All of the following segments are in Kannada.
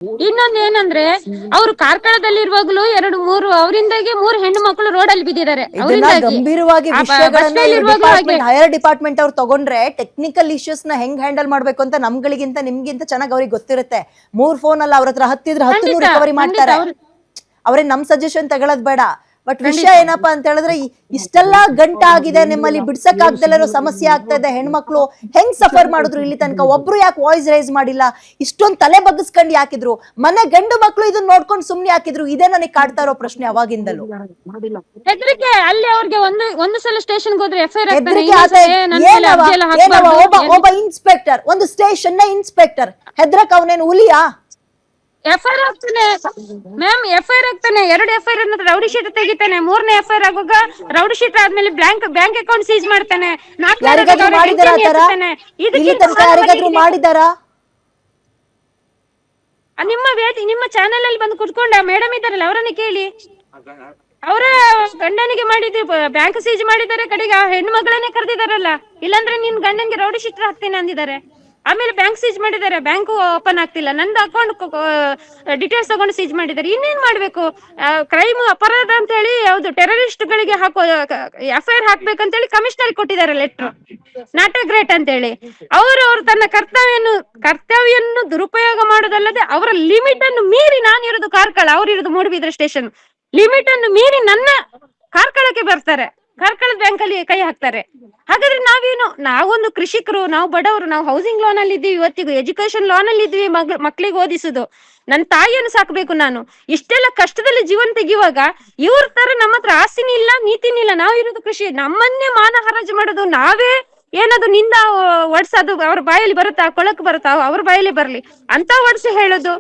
ಇನ್ನೊಂದ್ ಏನಂದ್ರೆ ಅವ್ರು ಕಾರ್ಕಳದಲ್ಲಿ ಇರುವಾಗ್ಲೂ 2-3 ಅವರಿಂದಾಗಿ 3 ಹೆಣ್ಣು ಮಕ್ಕಳು ರೋಡ್ ಅಲ್ಲಿ ಬಿದ್ದಿದ್ದಾರೆ ಇದನ್ನ ಅವರಿಂದಾಗಿ. ಗಂಭೀರವಾಗಿ ಬಸ್ ವಿಷಯಗಳನ್ನ ನಲ್ಲಿ ಇವ್ರು ಇರುವಾಗ್ಲೂ ಹಾಗೆ. ಡಿಪಾರ್ಟ್ಮೆಂಟ್ ಹೈಯರ್ ಡಿಪಾರ್ಟ್ಮೆಂಟ್ ಅವ್ರು ತಗೊಂಡ್ರೆ ಟೆಕ್ನಿಕಲ್ ಇಶ್ಯೂಸ್ ನ ಹೆಂಗ್ ಹ್ಯಾಂಡಲ್ ಮಾಡ್ಬೇಕು ಅಂತ ನಮ್ಗಳಿಗಿಂತ ನಿಮ್ಗಿಂತ ಚೆನ್ನಾಗಿ ಅವ್ರಿಗೆ ಗೊತ್ತಿರುತ್ತೆ. 3 ಫೋನ್ ಅಲ್ಲ ಅವ್ರ ಹತ್ರ ಹತ್ತಿದ್ರೆ 10 ರಿಕವರಿ ಮಾಡ್ತಾರೆ. ಅವ್ರೇ ನಮ್ ಸಜೆಷನ್ ತಗೊಳದ್ ಬೇಡ. ಬಟ್ ವಿಷಯ ಏನಪ್ಪಾ ಅಂತ ಹೇಳಿದ್ರೆ ಇಷ್ಟೆಲ್ಲ ಗಂಟಾಗಿದೆ ನಿಮ್ಮಲ್ಲಿ ಬಿಡ್ಸಕ್ ಆಗ್ದಲ್ಲಿರೋ ಸಮಸ್ಯೆ ಆಗ್ತಾ ಇದೆ. ಹೆಣ್ಮಕ್ಳು ಹೆಂಗ್ ಸಫರ್ ಮಾಡಿದ್ರು ಇಲ್ಲಿ ತನಕ ಒಬ್ರು ಯಾಕೆ ವಾಯ್ಸ್ ರೈಸ್ ಮಾಡಿಲ್ಲ? ಇಷ್ಟೊಂದ್ ತಲೆ ಬಗ್ಗಿಸ್ಕೊಂಡು ಯಾಕಿದ್ರು? ಮನೆ ಗಂಡು ಮಕ್ಳು ಇದನ್ನ ನೋಡ್ಕೊಂಡು ಸುಮ್ನೆ ಹಾಕಿದ್ರು? ಇದೇ ನನಗೆ ಕಾಡ್ತಾ ಇರೋ ಪ್ರಶ್ನೆ ಅವಾಗಿಂದಲೂ. ಹೆದ್ರಿಕೆ. ಅಲ್ಲಿ ಅವ್ರಿಗೆ ಒಂದು ಸಲ ಸ್ಟೇಷನ್ ಹೋದ್ರೆ FIR ಒಬ್ಬ ಇನ್ಸ್ಪೆಕ್ಟರ್, ಒಂದು ಸ್ಟೇಷನ್ ನ ಇನ್ಸ್ಪೆಕ್ಟರ್ ಹೆದ್ರಕ್ ಅವನೇನು ಹುಲಿಯಾ? FIR ಆಗ್ತಾನೆ ಮ್ಯಾಮ್, FIR ಆಗ್ತಾನೆ. 2 FIR ರೌಡಿ ಶೀಟ್ ತೆಗಿತಾನೆ. 3ನೇ FIR ಆಗುವಾಗ ರೌಡಿ ಶೀಟ್ ಆದ್ಮೇಲೆ ಬ್ಯಾಂಕ್ ಅಕೌಂಟ್ ಸೀಜ್ ಮಾಡ್ತಾನೆ. ನಿಮ್ಮ ಚಾನೆಲ್ ಅಲ್ಲಿ ಬಂದು ಕುತ್ಕೊಂಡ ಮೇಡಮ್ ಇದ್ದಾರಲ್ಲ ಅವರನ್ನ ಕೇಳಿ. ಅವರ ಗಂಡನಿಗೆ ಮಾಡಿದ್ರು, ಬ್ಯಾಂಕ್ ಸೀಜ್ ಮಾಡಿದ್ದಾರೆ, ಕಡೆಗೆ ಆ ಹೆಣ್ಣು ಮಗಳನ್ನೇ ಕರೆದಿದಾರಲ್ಲ. ಇಲ್ಲಾಂದ್ರೆ ನಿನ್ ಗಂಡನ್ಗೆ ರೌಡಿ ಶೀಟ್ ಹಾಕ್ತೇನೆ ಅಂದಿದ್ದಾರೆ. ಆಮೇಲೆ ಬ್ಯಾಂಕ್ ಸೀಜ್ ಮಾಡಿದ್ದಾರೆ, ಬ್ಯಾಂಕ್ ಓಪನ್ ಆಗ್ತಿಲ್ಲ, ನಂದು ಅಕೌಂಟ್ ಡೀಟೇಲ್ಸ್ ತಗೊಂಡು ಸೀಜ್ ಮಾಡಿದ್ದಾರೆ. ಇನ್ನೇನ್ ಮಾಡ್ಬೇಕು? ಕ್ರೈಮ್ ಅಪರಾಧ ಅಂತ ಹೇಳಿ ಯಾವ್ದು ಟೆರರಿಸ್ಟ್ ಗಳಿಗೆ FIR ಹಾಕ್ಬೇಕಂತ ಹೇಳಿ ಕಮಿಷನರ್ ಕೊಟ್ಟಿದ್ದಾರೆ ಲೆಟರ್, ನಾಟ್ ಎ ಗ್ರೇಟ್ ಅಂತ ಹೇಳಿ. ಅವರು ತನ್ನ ಕರ್ತವ್ಯನ್ನು ದುರುಪಯೋಗ ಮಾಡೋದಲ್ಲದೆ ಅವರ ಲಿಮಿಟ್ ಅನ್ನು ಮೀರಿ, ನಾನಿರೋದು ಕಾರ್ಕಳ, ಅವ್ರು ಇರೋದು ಮೂಡುಬಿದ್ರೆ ಸ್ಟೇಷನ್, ಲಿಮಿಟ್ ಅನ್ನು ಮೀರಿ ನನ್ನ ಕಾರ್ಕಳಕ್ಕೆ ಬರ್ತಾರೆ, ಕಾರ್ಕಳದ ಬ್ಯಾಂಕ್ ಅಲ್ಲಿ ಕೈ ಹಾಕ್ತಾರೆ. ಹಾಗಾದ್ರೆ ನಾವೇನು? ನಾವೊಂದು ಕೃಷಿಕರು, ನಾವು ಬಡವರು, ನಾವು ಹೌಸಿಂಗ್ ಲೋನ್ ಅಲ್ಲಿ ಇದ್ದೀವಿ, ಇವತ್ತಿಗೂ ಎಜುಕೇಶನ್ ಲೋನ್ ಅಲ್ಲಿ ಇದ್ವಿ, ಮಕ್ಳಿಗೆ ಓದಿಸುದು, ನನ್ನ ತಾಯಿಯನ್ನು ಸಾಕ್ಬೇಕು ನಾನು. ಇಷ್ಟೆಲ್ಲ ಕಷ್ಟದಲ್ಲಿ ಜೀವನ ತೆಗಿಯುವಾಗ ಇವ್ರ ತರ ನಮ್ಮ ಹತ್ರ ಆಸ್ತಿನಿ ಇಲ್ಲ, ನೀತಿನಿ ಇಲ್ಲ. ನಾವು ಇರೋದು ಕೃಷಿ, ನಮ್ಮನ್ನೇ ಮಾನ ಹರಾಜು ಮಾಡೋದು, ನಾವೇ ಏನದು ನಿಂದ ಒಡ್ಸೋದು. ಅವ್ರ ಬಾಯಲ್ಲಿ ಬರುತ್ತಾ? ಕೊಳಕ್ ಬರುತ್ತಾ? ಅವ್ರ ಬಾಯಲ್ಲಿ ಬರ್ಲಿ ಅಂತ ಒಡ್ಸಿ ಹೇಳೋದು.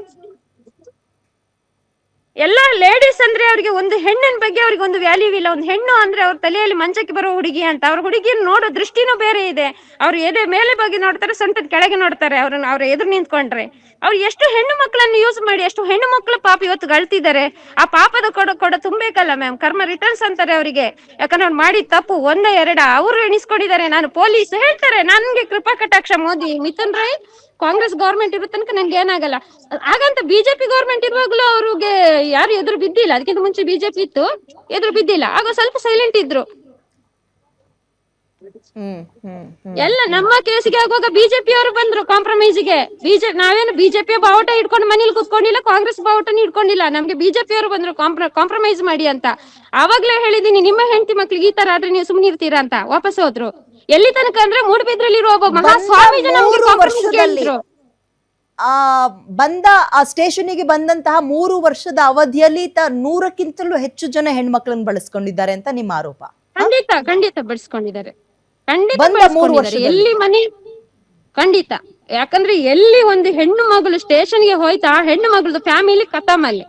ಎಲ್ಲ ಲೇಡೀಸ್ ಅಂದ್ರೆ ಅವ್ರಿಗೆ ಒಂದು ಹೆಣ್ಣಿನ ಬಗ್ಗೆ ಅವ್ರಿಗೆ ಒಂದು ವ್ಯಾಲ್ಯೂ ಇಲ್ಲ. ಒಂದು ಹೆಣ್ಣು ಅಂದ್ರೆ ಅವ್ರ ತಲೆಯಲ್ಲಿ ಮಂಚಕ್ಕೆ ಬರೋ ಹುಡುಗಿ ಅಂತ. ಅವ್ರ ಹುಡುಗಿಯನ್ನು ನೋಡೋ ದೃಷ್ಟಿನೂ ಬೇರೆ ಇದೆ. ಅವ್ರು ಎದೆ ಮೇಲೆ ಬಗ್ಗೆ ನೋಡ್ತಾರೆ, ಸೊಂಟದ ಕೆಳಗೆ ನೋಡ್ತಾರೆ. ಅವ್ರ ಎದುರು ನಿಂತ್ಕೊಂಡ್ರೆ ಅವ್ರು ಎಷ್ಟು ಹೆಣ್ಣು ಮಕ್ಕಳನ್ನು ಯೂಸ್ ಮಾಡಿ ಎಷ್ಟು ಹೆಣ್ಣು ಮಕ್ಕಳು ಪಾಪ ಇವತ್ತು ಗಳಿತಿದ್ದಾರೆ. ಆ ಪಾಪದ ಕೊಡ ತುಂಬೇಕಲ್ಲ ಮ್ಯಾಮ್. ಕರ್ಮ ರಿಟರ್ನ್ಸ್ ಅಂತಾರೆ ಅವರಿಗೆ. ಯಾಕಂದ್ರೆ ಅವ್ರು ಮಾಡಿ ತಪ್ಪು 1-2 ಅವರು ಎಣಿಸ್ಕೊಂಡಿದ್ದಾರೆ. ನಾನು ಪೊಲೀಸ್ ಹೇಳ್ತಾರೆ, ನನ್ಗೆ ಕೃಪಾ ಕಟಾಕ್ಷ ಮೋದಿ, ಮಿಥುನ್ ರೈ, ಕಾಂಗ್ರೆಸ್ ಗೌರ್ಮೆಂಟ್ ಇರೋ ತನಕ ನನ್ಗೆ ಏನಾಗಲ್ಲ. ಹಾಗಂತ ಬಿಜೆಪಿ ಗೌರ್ಮೆಂಟ್ ಇರುವಾಗ್ಲೂ ಅವ್ರಿಗೆ ಯಾರು ಎದುರು ಬಿದ್ದಿಲ್ಲ. ಅದಕ್ಕಿಂತ ಮುಂಚೆ ಬಿಜೆಪಿ ಇತ್ತು, ಎದುರು ಬಿದ್ದಿಲ್ಲ. ಆಗ ಸ್ವಲ್ಪ ಸೈಲೆಂಟ್ ಇದ್ರು. ಎಲ್ಲ ನಮ್ಮ ಕೇಸಿಗೆ ಆಗುವಾಗ ಬಿಜೆಪಿ ಅವರು ಬಂದ್ರು ಕಾಂಪ್ರಮೈಸ್ಗೆ. ನಾವೇನು ಬಿಜೆಪಿ ಬಾವುಟ ಇಟ್ಕೊಂಡು ಮನೇಲಿ ಕುತ್ಕೊಂಡಿಲ್ಲ, ಕಾಂಗ್ರೆಸ್ ಬಾವುಟನ ಇಟ್ಕೊಂಡಿಲ್ಲ. ನಮ್ಗೆ ಬಿಜೆಪಿ ಅವರು ಬಂದ್ರು ಕಾಂಪ್ರಮೈಸ್ ಮಾಡಿ ಅಂತ. ಆವಾಗ್ಲೇ ಹೇಳಿದೀನಿ, ನಿಮ್ಮ ಹೆಂಡತಿ ಮಕ್ಳಿಗೆ ಈ ತರ ಆದ್ರೆ ನೀವು ಸುಮ್ನೆ ಇರ್ತೀರಾ ಅಂತ. ವಾಪಸ್ ಹೋದ್ರು. ಎಲ್ಲಿ ತನಕ ಅಂದ್ರೆ ಮೂಡುಬಿದ್ರೆಯಲ್ಲಿರುವ ಒಬ್ಬ ಮಹಾಸ್ವಾಮೀಜಿ ನಮ್ಗೆ ಕಾಂಪ್ರಮೈಸ್ ಕೇಳಿದ್ರು. ಬಂದ ಆ ಸ್ಟೇಷನ್ಗೆ ಬಂದಂತಹ 3 ವರ್ಷದ ಅವಧಿಯಲ್ಲಿ 100ಕ್ಕಿಂತಲೂ ಹೆಚ್ಚು ಜನ ಹೆಣ್ಮಕ್ಳನ್ನ ಬಳಸ್ಕೊಂಡಿದ್ದಾರೆ ಅಂತ ನಿಮ್ಮ ಆರೋಪ? ಖಂಡಿತ ಬಳಸ್ಕೊಂಡಿದ್ದಾರೆ. ಎಲ್ಲಿ ಮನೆ ಖಂಡಿತ. ಯಾಕಂದ್ರೆ ಎಲ್ಲಿ ಒಂದು ಹೆಣ್ಣು ಮಗಳು ಸ್ಟೇಷನ್ಗೆ ಹೋಯ್ತಾ, ಹೆಣ್ಣು ಮಗಳದು ಫ್ಯಾಮಿಲಿ ಖತಮ್ ಅಲ್ಲಿ.